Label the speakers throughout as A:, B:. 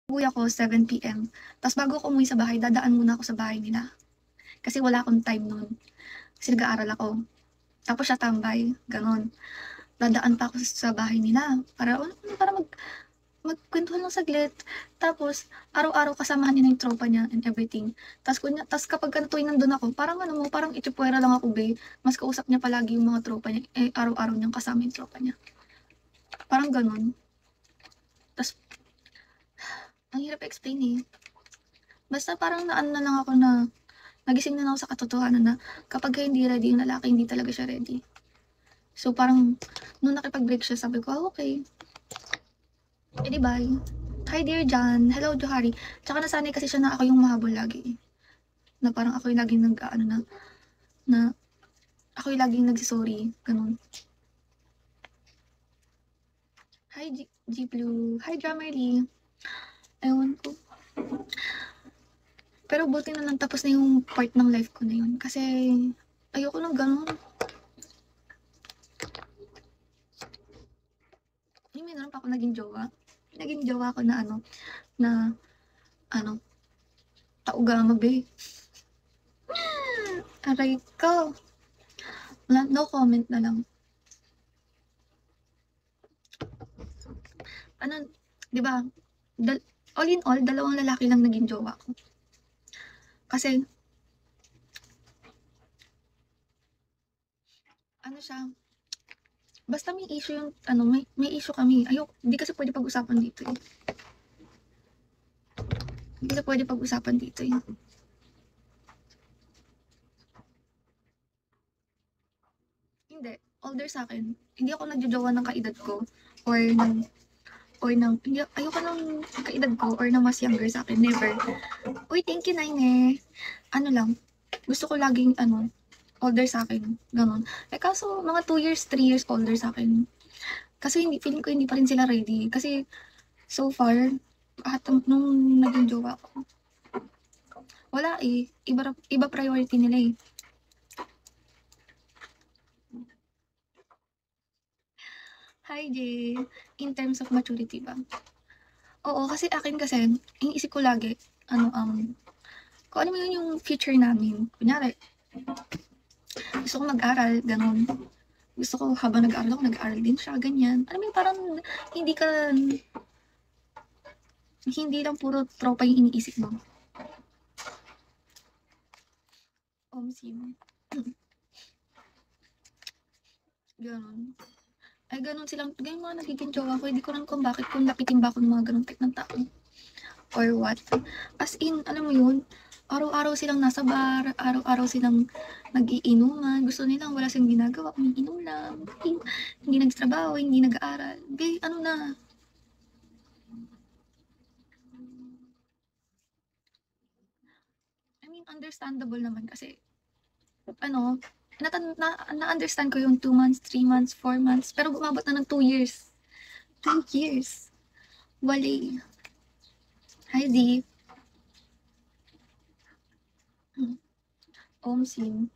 A: Uwi ako 7 PM. Tapos bago ako umuwi sa bahay, dadaan muna ako sa bahay nila. Kasi wala akong time nun. Kasi nag-aaral ako. Tapos siya tambay, ganon. Dadaan pa ako sa bahay nila para magkwentuhan lang saglit. Tapos araw-araw kasamahan niya na yung tropa niya and everything. Tapos kapag tuwing nandun ako, parang itsipwera lang ako, be. Mas kausap niya palagi yung mga tropa niya. Eh, araw-araw niyang kasama yung tropa niya. Parang ganon. Tapos, ang hirap explain eh. Basta parang naano na lang ako na nagising na ako sa katotohanan na kapag hindi ready yung lalaki, hindi talaga siya ready. So parang, nung nakipag-break siya, sabi ko, okay. Eh di bye. Hi dear John. Hello Johari. Tsaka nasanay kasi siya na ako yung mahabol lagi. Na parang ako yung laging na ako yung laging nagsisorry. Ganun. Hi G Blue. Hi Dramerly. Ewan ko. Pero buti na lang tapos na yung part ng life ko na yun. Kasi ayoko nang ganun. Yung meron pa ako naging jowa. Naging jowa ko na taugama be. Aray ko. No comment na lang. Di ba? All in all, dalawang lalaki lang naging jowa ko. Kasi, siya, basta may issue yung, may issue kami. Hindi kasi pwede pag-usapan dito eh. Hindi kasi pwede pag-usapan dito eh. Hindi, older sa akin. Hindi ako nagjojowa ng kaedad ko hindi, ayoko ng kaedad ko or ng mas younger sa akin. Never. Uy, thank you, Naine. Lang, gusto ko laging, older sa akin. Ganon. Eh, kaso, mga 2 years, 3 years older sa akin. Kasi feeling ko hindi pa rin sila ready. Kasi, so far, nung naging jowa ko, wala eh. Iba priority nila eh. Hi, Jay. In terms of maturity ba? Oo, kasi akin kasi, iniisip ko lagi, kung ano yun yung future namin. Kunyari, gusto ko mag-aral, ganun. Gusto ko habang nag-aaral ako, nag-aaral din siya, ganyan. Alam mo yung parang hindi lang puro tropa yung iniisip mo. Sim. Ganun. Ay, ganun silang, ganyan mga nagiging jowa ko. Hindi ko rin kung bakit, kung lapitin ba ako ng mga ganun type ng tao. Or what. As in, alam mo yun, araw-araw silang nasa bar, araw-araw silang nag-iinuman, gusto nilang wala silang ginagawa, umiinom lang, hindi nagtrabaho, hindi nag-aaral. I mean, understandable naman kasi, na-understand ko yung 2 months, 3 months, 4 months, pero bumabot na ng 2 years. 2 years. Wale. Hi, Z. Sim.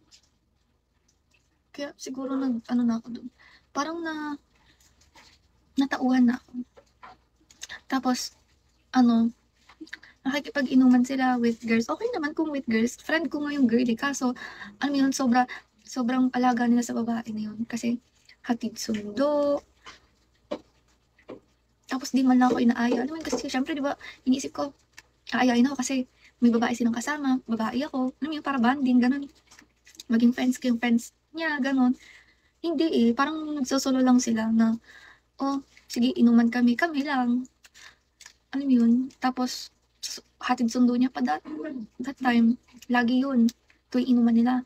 A: Kaya siguro na ako dun. Parang natauhan na ako. Tapos, nakikipag-inuman sila with girls. Okay naman kung with girls. Friend ko nga yung girl eh. Kaso, yun, sobrang alaga nila sa babae na yun. Kasi, hatid sundo. Tapos, di man lang ako inaaya. Alam mo yun, kasi syempre, di ba, iniisip ko, aayain ako kasi may babae silang kasama, babae ako. Alam mo yun, para banding, ganun. Maging friends ko yung friends niya, ganun. Hindi eh, parang nagsusulo lang sila na, sige, inuman kami lang. Alam mo yun? Tapos, hatid sundo niya pa that time. Lagi yun. Tuwing inuman nila.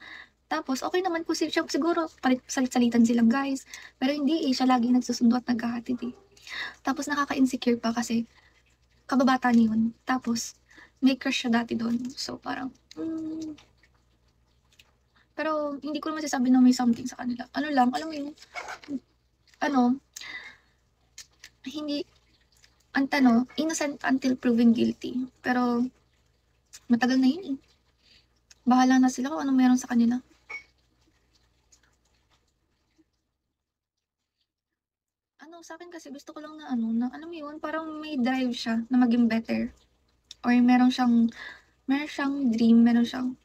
A: Tapos, okay naman po siguro, salit-salitan silang guys. Pero hindi eh, siya lagi nagsusundo at naghahatid eh. Tapos, nakaka-insecure pa kasi, kababata niya yun. Tapos, may crush siya dati doon. So, parang, pero, hindi ko naman sasabi na may something sa kanila. Alam mo yun, hindi, innocent until proven guilty. Pero, matagal na yun eh. Bahala na sila kung anong meron sa kanila. ano, sa'kin kasi gusto ko lang na ano, na alam mo yun, parang may drive siya na maging better or meron siyang dream, meron siyang